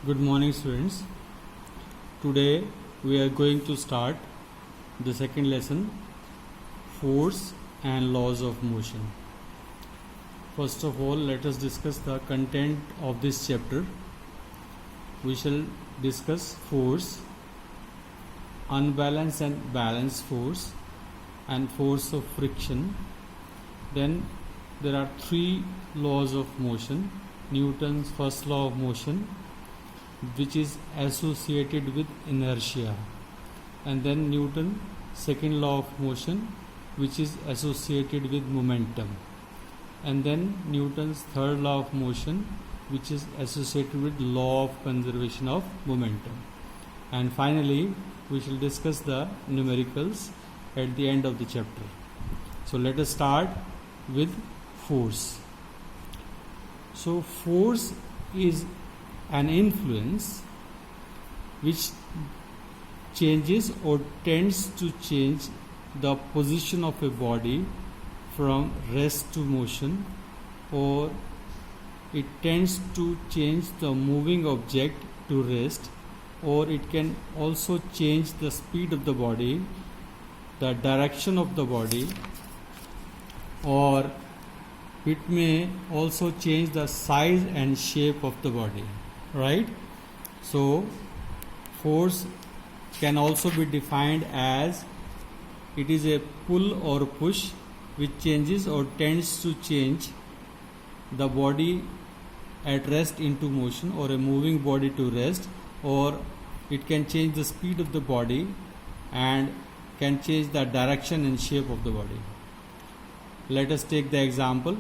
Good morning, students. Today we are going to start the second lesson, force and laws of motion. First of all, let us discuss the content of this chapter. We shall discuss force, unbalanced and balanced force, and force of friction. Then there are three laws of motion. Newton's first law of motion, which is associated with inertia, and then Newton's second law of motion, which is associated with momentum, and then Newton's third law of motion, which is associated with law of conservation of momentum. And finally we shall discuss the numericals at the end of the chapter. So let us start with force. So force is an influence which changes or tends to change the position of a body from rest to motion, or it tends to change the moving object to rest, or it can also change the speed of the body, the direction of the body, or it may also change the size and shape of the body. Right? So force can also be defined as it is a pull or push which changes or tends to change the body at rest into motion, or a moving body to rest, or it can change the speed of the body and can change the direction and shape of the body. Let us take the example.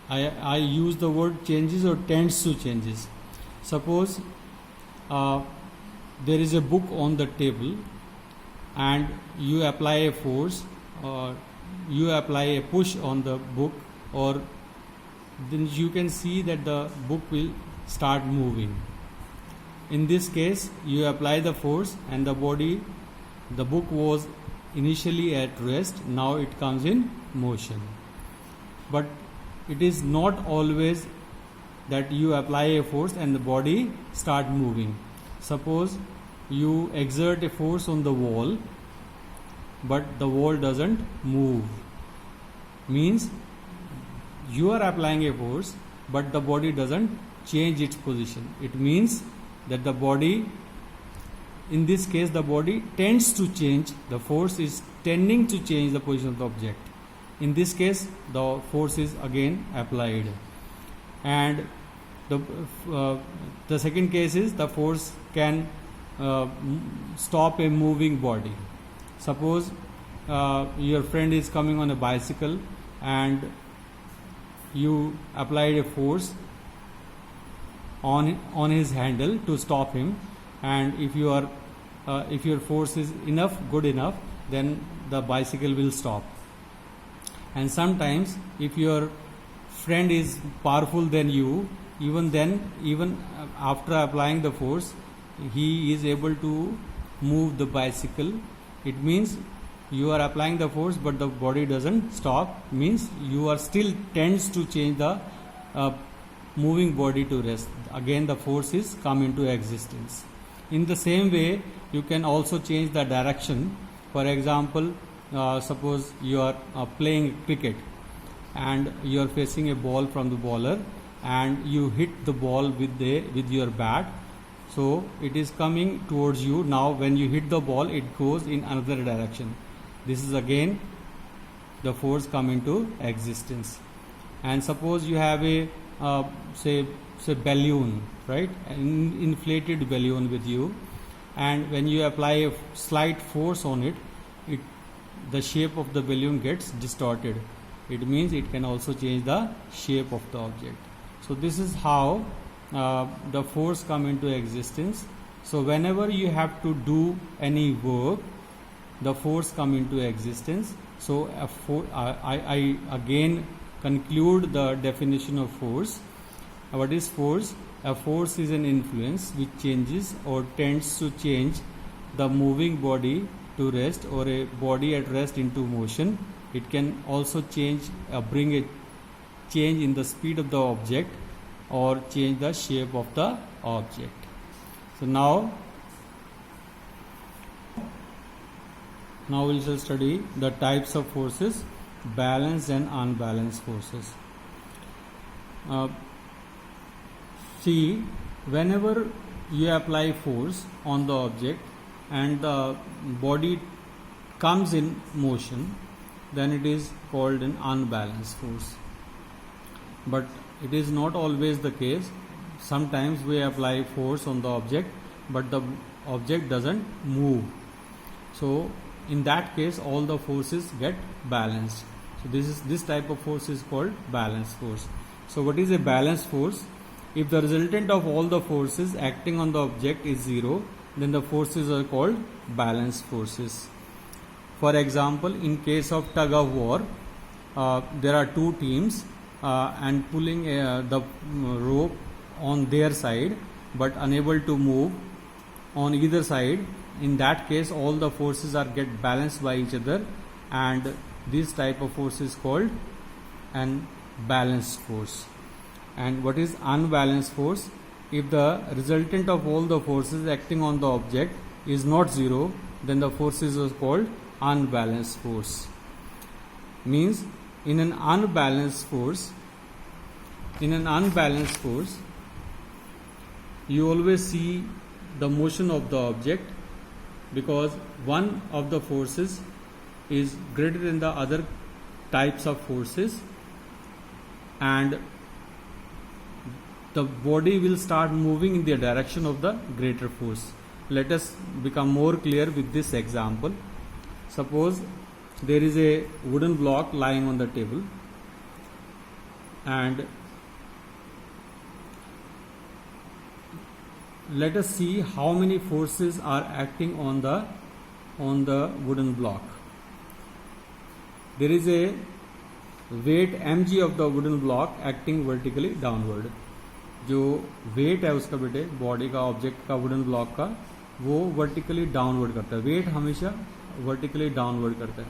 I use the word changes or tends to changes. Suppose there is a book on the table and you apply a force, or you apply a push on the book, or then you can see that the book will start moving. In this case, you apply the force and the book was initially at rest, now it comes in motion. But it is not always that you apply a force and the body start moving. Suppose you exert a force on the wall but the wall doesn't move, means you are applying a force but the body doesn't change its position. It means that the body, in this case the body tends to change, the force is tending to change the position of the object. In this case the force is again applied. And the second case is the force can stop a moving body. Suppose your friend is coming on a bicycle and you applied a force on his handle to stop him, and if your force is good enough, then the bicycle will stop. And sometimes if your friend is powerful than you, even after applying the force, he is able to move the bicycle. It means you are applying the force but the body doesn't stop, means you are still tends to change the moving body to rest. Again the force is come into existence. In the same way, you can also change the direction. For example, suppose you are playing cricket and you are facing a ball from the bowler and you hit the ball with your bat, so it is coming towards you. Now when you hit the ball, it goes in another direction. This is again the force come into existence. And suppose you have a say balloon, right, an inflated balloon with you, and when you apply a slight force on it, the shape of the balloon gets distorted. It means it can also change the shape of the object. So this is how the force come into existence. So whenever you have to do any work, the force come into existence. So I again conclude the definition of force. What is force? A force is an influence which changes or tends to change the moving body to rest, or a body at rest into motion. It can also bring a change in the speed of the object, or change the shape of the object. So now we shall study the types of forces, balanced and unbalanced forces. See, whenever you apply force on the object and the body comes in motion, then it is called an unbalanced force. But it is not always the case. Sometimes we apply force on the object, but the object doesn't move. So in that case, all the forces get balanced. So this type of force is called balanced force. So what is a balanced force? If the resultant of all the forces acting on the object is zero, then the forces are called balanced forces. For example, in case of tug of war, there are two teams and pulling the rope on their side but unable to move on either side. In that case, all the forces are get balanced by each other, and this type of force is called an balanced force. And what is unbalanced force? If the resultant of all the forces acting on the object is not zero, then the forces are called unbalanced force. Means in an unbalanced force, you always see the motion of the object, because one of the forces is greater than the other types of forces, and the body will start moving in the direction of the greater force. Let us become more clear with this example. Suppose there is a wooden block lying on the table, and let us see how many forces are acting on the wooden block. There is a weight mg of the wooden block acting vertically downward. जो wait है उसका बेटे body का object का wooden block का, वो vertically downward करता है. वेट हमेशा वर्टिकली डाउनवर्ड करता है.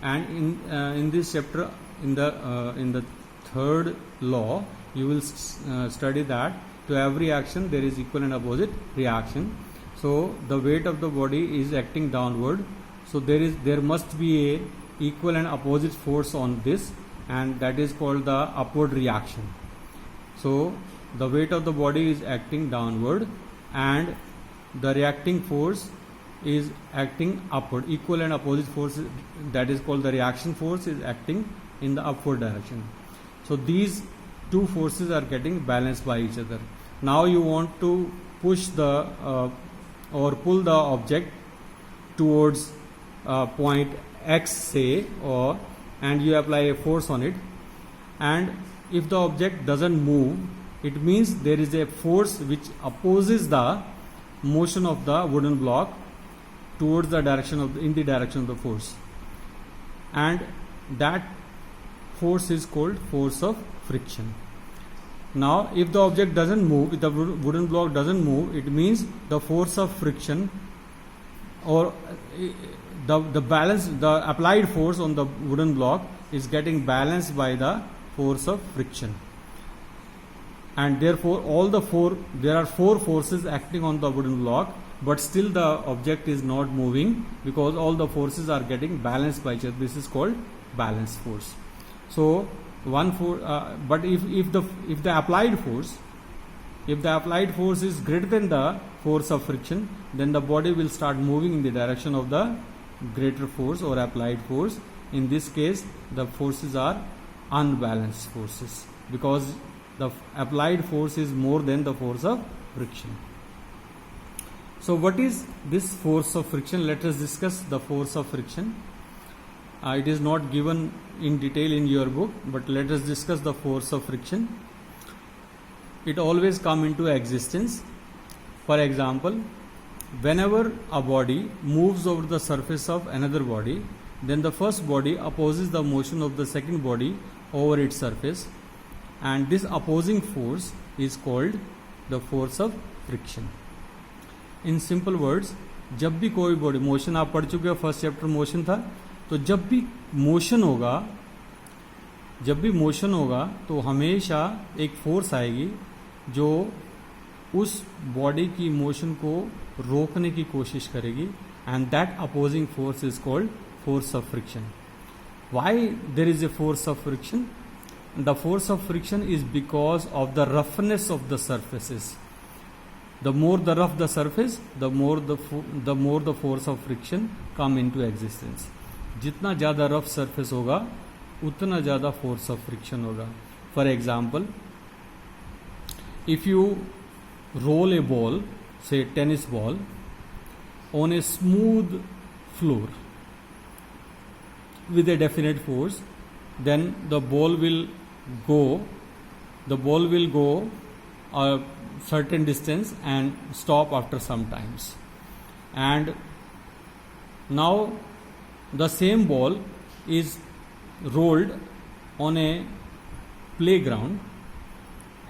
And in this chapter in the third law you will study that to every action there is equal and opposite reaction. So the weight of the body is acting downward, so there must be a equal and opposite force on this, and that is called the upward reaction. So the weight of the body is acting downward and the reacting force is acting upward. Equal and opposite force, that is called the reaction force, is acting in the upward direction. So these two forces are getting balanced by each other. Now you want to push the or pull the object towards point X, say, and you apply a force on it, and if the object doesn't move, it means there is a force which opposes the motion of the wooden block towards the direction of in the direction of the force, and that force is called force of friction. Now if the object doesn't move, if the wooden block doesn't move, it means the force of friction or the balance, the applied force on the wooden block is getting balanced by the force of friction, and therefore there are four forces acting on the wooden block, but still the object is not moving because all the forces are getting balanced by each other. This is called balanced force. So but if the applied force is greater than the force of friction, then the body will start moving in the direction of the greater force or applied force. In this case, the forces are unbalanced forces because the applied force is more than the force of friction. So what is this force of friction? Let us discuss the force of friction. It is not given in detail in your book, but let us discuss the force of friction. It always comes into existence. For example, whenever a body moves over the surface of another body, then the first body opposes the motion of the second body over its surface, and this opposing force is called the force of friction. In simple words, जब भी कोई body motion, आप पढ़ चुके हो, first chapter motion था, तो जब भी मोशन होगा जब भी मोशन होगा तो हमेशा एक फोर्स आएगी जो उस बॉडी की मोशन को रोकने की कोशिश करेगी, and that opposing force is called force of friction. Why there is a force of friction? The force of friction is because of the roughness of the surfaces. The more the rough the surface, the more the force of friction come into existence. जितना ज़्यादा rough surface होगा उतना ज़्यादा force of friction होगा. For example, if you roll a ball, say tennis ball, on a smooth floor with a definite force, then the ball will go a certain distance and stop after some times. And now the same ball is rolled on a playground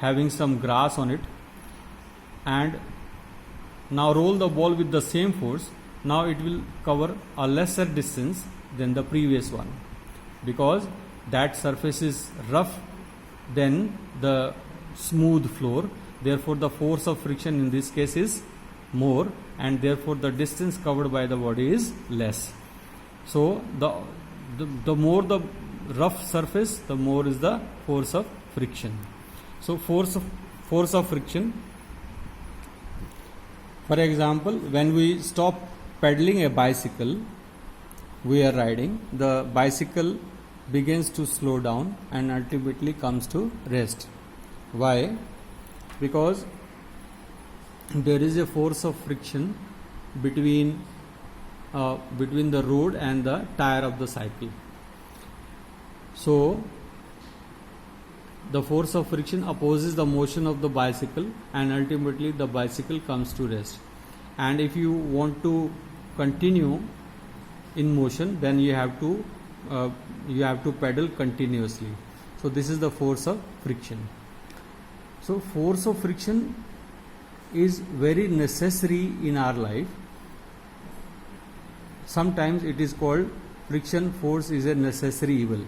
having some grass on it, and now roll the ball with the same force. Now it will cover a lesser distance than the previous one, because that surface is rough than the smooth floor. Therefore the force of friction in this case is more, and therefore the distance covered by the body is less. So the more the rough surface, the more is the force of friction. So force of friction, for example, when we stop pedaling a bicycle, we are riding, the bicycle begins to slow down and ultimately comes to rest. Why? Because there is a force of friction between the road and the tire of the cycle. So the force of friction opposes the motion of the bicycle, and ultimately the bicycle comes to rest. And if you want to continue in motion, then you have to pedal continuously. So this is the force of friction. So force of friction is very necessary in our life. Sometimes it is called friction force is a necessary evil.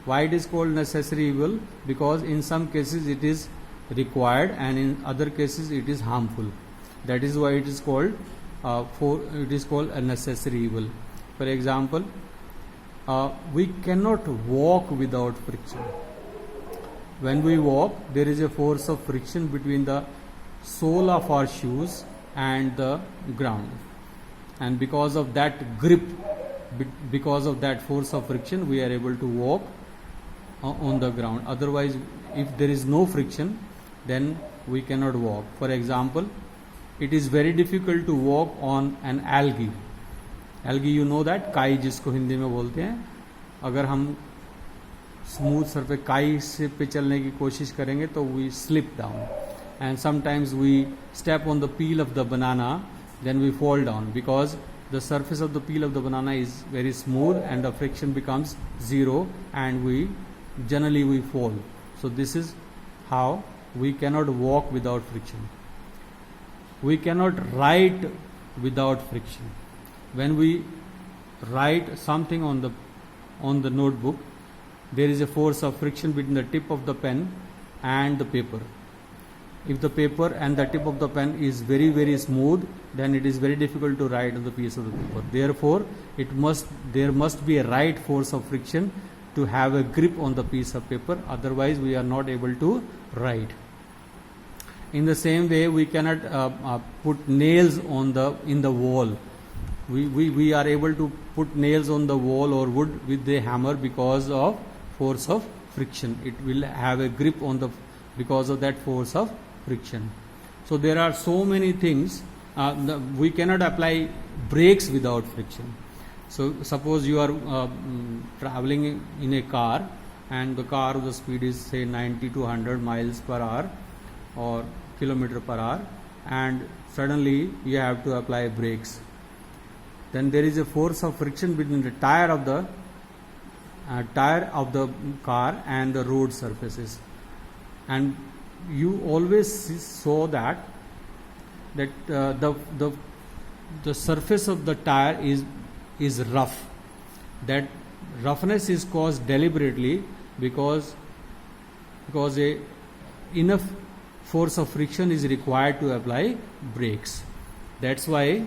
Why it is called necessary evil? Because in some cases it is required, and in other cases it is harmful. That is why it is called a necessary evil. For example, we cannot walk without friction. When we walk, there is a force of friction between the sole of our shoes and the ground, and because of that grip, because of that force of friction, we are able to walk on the ground. Otherwise, if there is no friction, then we cannot walk. For example, it is very difficult to walk on an algae. Algae, you know that, काई जिसको हिंदी में बोलते हैं. अगर हम smooth surface काई से पे चलने की कोशिश करेंगे तो we slip down, and sometimes we step on the peel of the banana, then we fall down, because the surface of the peel of the banana is very smooth and the friction becomes zero, and we generally fall. So this is how we cannot walk without friction. We cannot write without friction. When we write something on the notebook, there is a force of friction between the tip of the pen and the paper. If the paper and the tip of the pen is very, very smooth, then it is very difficult to write on the piece of the paper. Therefore, there must be a right force of friction to have a grip on the piece of paper. Otherwise, we are not able to write. In the same way, we cannot put nails in the wall. We are able to put nails on the wall or wood with a hammer because of force of friction. It will have a grip because of that force of friction. So there are so many things. We cannot apply brakes without friction. So suppose you are traveling in a car, and the speed is say 90 to 100 miles per hour or kilometer per hour, and suddenly you have to apply brakes. Then there is a force of friction between the tire of the car and the road surfaces, and you always saw that the surface of the tire is rough. That roughness is caused deliberately because a enough force of friction is required to apply brakes. That's why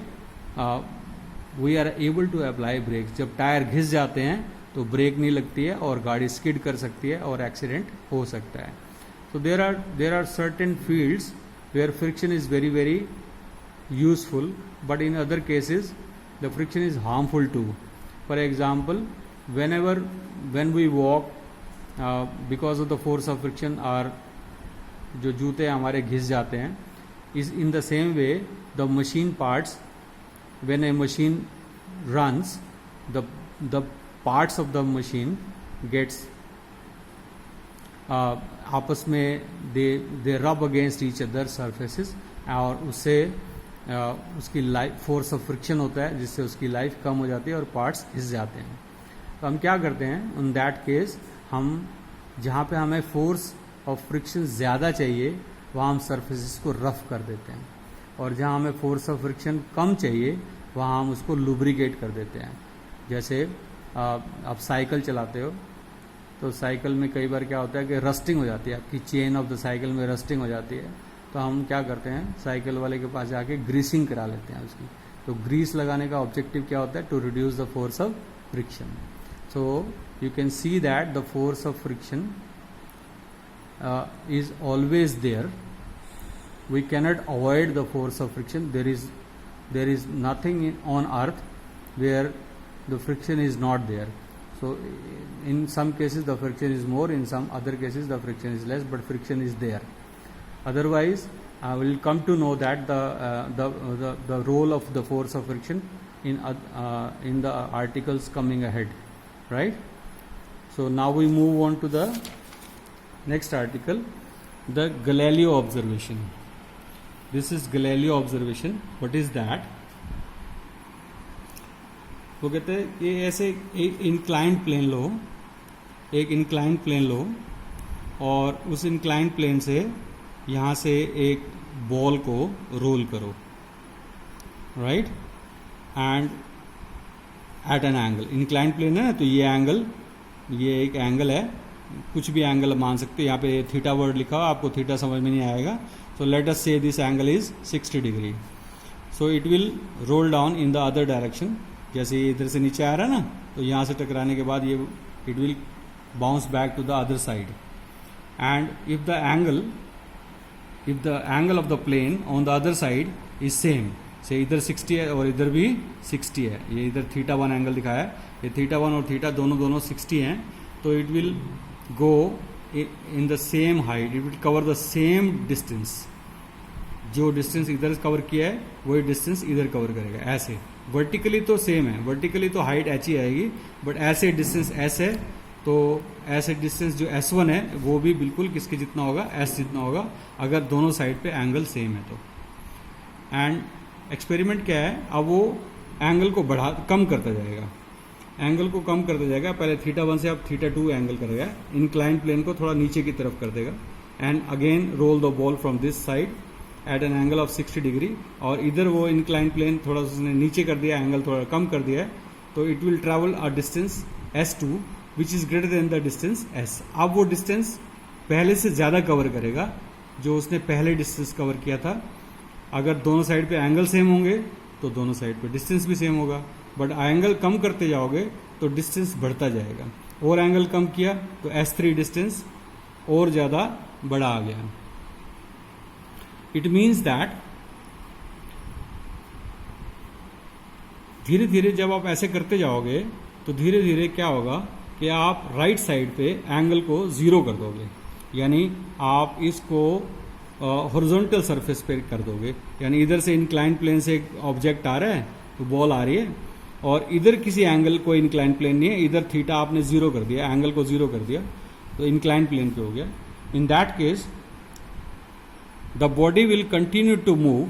we are able to apply brakes. जब tyre घिस जाते हैं तो break नहीं लगती है और गाड़ी स्किड कर सकती है और एक्सीडेंट हो सकता है. So there are certain fields where friction is very very useful, but in other cases the friction is harmful too. For example, when we walk, because of the force of friction, our जो जूते हमारे घिस जाते हैं, is in the same way the machine parts, when a machine runs, the parts of the machine gets आपस में they rub against each other surfaces, और उससे उसकी लाइफ फोर्स ऑफ फ्रिक्शन होता है जिससे उसकी लाइफ कम हो जाती है और पार्ट्स घिस जाते हैं. तो हम क्या करते हैं इन दैट केस, हम जहाँ पे हमें फोर्स ऑफ फ्रिक्शन ज़्यादा चाहिए वहाँ हम सरफेसेस को रफ कर देते हैं, और जहाँ हमें फोर्स ऑफ फ्रिक्शन कम चाहिए वहाँ हम उसको लुब्रिकेट कर देते हैं. जैसे आप साइकिल चलाते हो तो साइकिल में कई बार क्या होता है कि रस्टिंग हो जाती है, आपकी चेन ऑफ द साइकिल में रस्टिंग हो जाती है. तो हम क्या करते हैं, साइकिल वाले के पास जाके ग्रीसिंग करा लेते हैं उसकी. तो ग्रीस लगाने का ऑब्जेक्टिव क्या होता है, to reduce the force of friction. So you can see that the force of friction is always there. We cannot avoid the force of friction. There is nothing on earth where the friction is not there. So in some cases the friction is more, in some other cases the friction is less, but friction is there. Otherwise I will come to know that the role of the force of friction in the articles coming ahead, right? So now we move on to the next article, the Galileo observation. This is Galileo observation. What is that? वो कहते हैं कि ऐसे एक inclined plane लो और उस inclined plane से यहाँ से एक बॉल को रोल करो, right, and at an angle. Inclined plane है ना, तो ये एक एंगल है, कुछ भी एंगल मान सकते हैं. यहाँ पे थीटा वर्ड लिखा हुआ, आपको थीटा समझ में नहीं आएगा. सो लेट अस से this angle is 60 degree. So it will roll down in the other direction. जैसे इधर से नीचे आ रहा है ना, तो यहाँ से टकराने के बाद ये it will bounce back to the other side. And if the angle of the plane on the other side is same, say इधर 60 है और इधर भी 60 है, ये इधर θ1 एंगल दिखाया है, ये θ1 और θ दोनों 60 हैं, तो it will go in the same height, it will cover the same distance. जो डिस्टेंस इधर कवर किया है वही डिस्टेंस इधर कवर करेगा. ऐसे वर्टिकली तो सेम है, वर्टिकली तो हाइट h ही आएगी, बट ऐसे डिस्टेंस s है, तो ऐसे डिस्टेंस जो s1 है वो भी बिल्कुल किसके जितना होगा, s जितना होगा, अगर दोनों साइड पे एंगल सेम है तो. एंड एक्सपेरिमेंट क्या है, अब वो एंगल को कम करता जाएगा, एंगल को कम करते जाएगा. पहले θ1 से अब θ2 एंगल करेगा, इंक्लाइंड प्लेन को थोड़ा नीचे की तरफ कर देगा, and again roll the ball from this side at an angle of 60 degree. और इधर वो इंक्लाइंड प्लेन थोड़ा उसने नीचे कर दिया, एंगल थोड़ा कम कर दिया है, तो it will travel a distance s2 which is greater than the distance s. अब वो डिस्टेंस पहले से ज़्यादा कवर करेगा जो उसने पहले डिस्टेंस कवर किया था. अगर दोनों साइड पे एंगल सेम होंगे तो दोनों साइड पे डिस्टेंस भी सेम होगा, बट एंगल कम करते जाओगे तो डिस्टेंस बढ़ता जाएगा. और एंगल कम किया तो s3 डिस्टेंस और ज़्यादा बड़ा आ गया. इट मीन्स दैट धीरे धीरे जब आप ऐसे करते जाओगे तो धीरे धीरे क्या होगा कि आप राइट साइड पे एंगल को 0 कर दोगे, यानी आप इसको हॉरिजॉन्टल सरफेस पे कर दोगे. यानी इधर से इंक्लाइंड प्लेन से एक ऑब्जेक्ट आ रहा है, तो बॉल आ रही है, और इधर किसी एंगल कोई इंक्लाइंड प्लेन नहीं है, इधर θ आपने 0 कर दिया, एंगल को 0 कर दिया, तो इंक्लाइंड प्लेन पे हो गया. In that case the body will continue to move.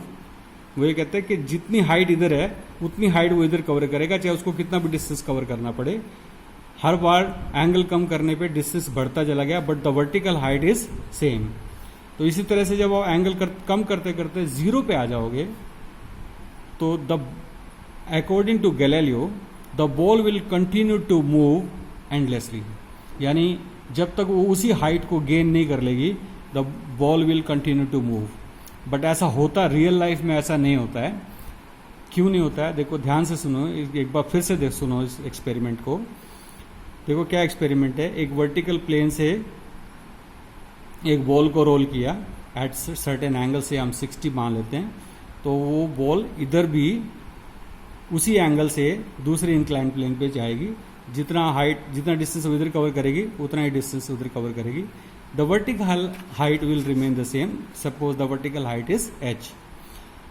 वो ये कहते हैं कि जितनी हाइट इधर है उतनी हाइट वो इधर कवर करेगा, चाहे उसको कितना भी डिस्टेंस कवर करना पड़े. हर बार एंगल कम करने पे डिस्टेंस बढ़ता चला गया, but the vertical height is same. तो इसी तरह से जब आप एंगल कम करते करते 0 पे आ जाओगे तो according to Galileo, the ball will continue to move endlessly. यानी जब तक वो उसी हाइट को गेन नहीं कर लेगी the ball will continue to move. But ऐसा होता रियल लाइफ में ऐसा नहीं होता है। क्यों नहीं होता है? देखो ध्यान से सुनो, एक बार फिर से सुनो इस एक्सपेरिमेंट को। देखो क्या एक्सपेरिमेंट है, एक वर्टिकल प्लेन से एक बॉल को रोल किया एट सर्टेन एंगल से, हम 60 मान लेते हैं, तो वो बॉल इधर भी उसी एंगल से दूसरे इंक्लाइन प्लेन पे जाएगी। जितना डिस्टेंस इधर कवर करेगी उतना ही डिस्टेंस उधर कवर करेगी। The vertical height will remain the same. Suppose the vertical height is h।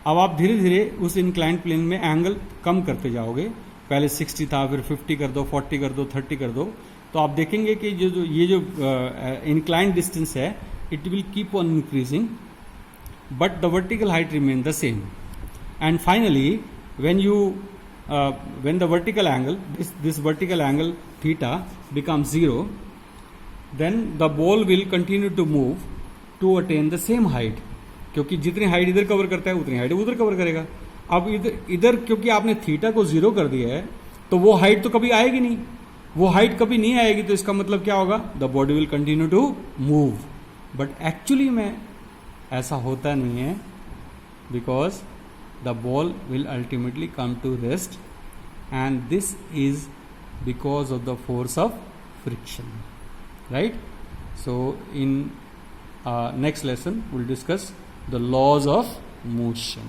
अब आप धीरे धीरे उस इंक्लाइन प्लेन में एंगल कम करते जाओगे। पहले 60 था, फिर 50 कर दो, 40 कर दो, 30 कर दो, तो आप देखेंगे कि ये जो इंक्लाइन डिस्टेंस है it will keep on increasing but the vertical height remain the same. And finally when the vertical angle, this vertical angle theta becomes 0, then the ball will continue to move to attain the same height। क्योंकि जितनी height इधर cover करता है उतनी height उधर cover करेगा। अब इधर क्योंकि आपने थीटा को 0 कर दिया है तो वो हाइट तो कभी आएगी नहीं, वो हाइट कभी नहीं आएगी, तो इसका मतलब क्या होगा? The body will continue to move. But actually में ऐसा होता नहीं है, because the ball will ultimately come to rest, and this is because of the force of friction, right? So in next lesson we'll discuss the laws of motion.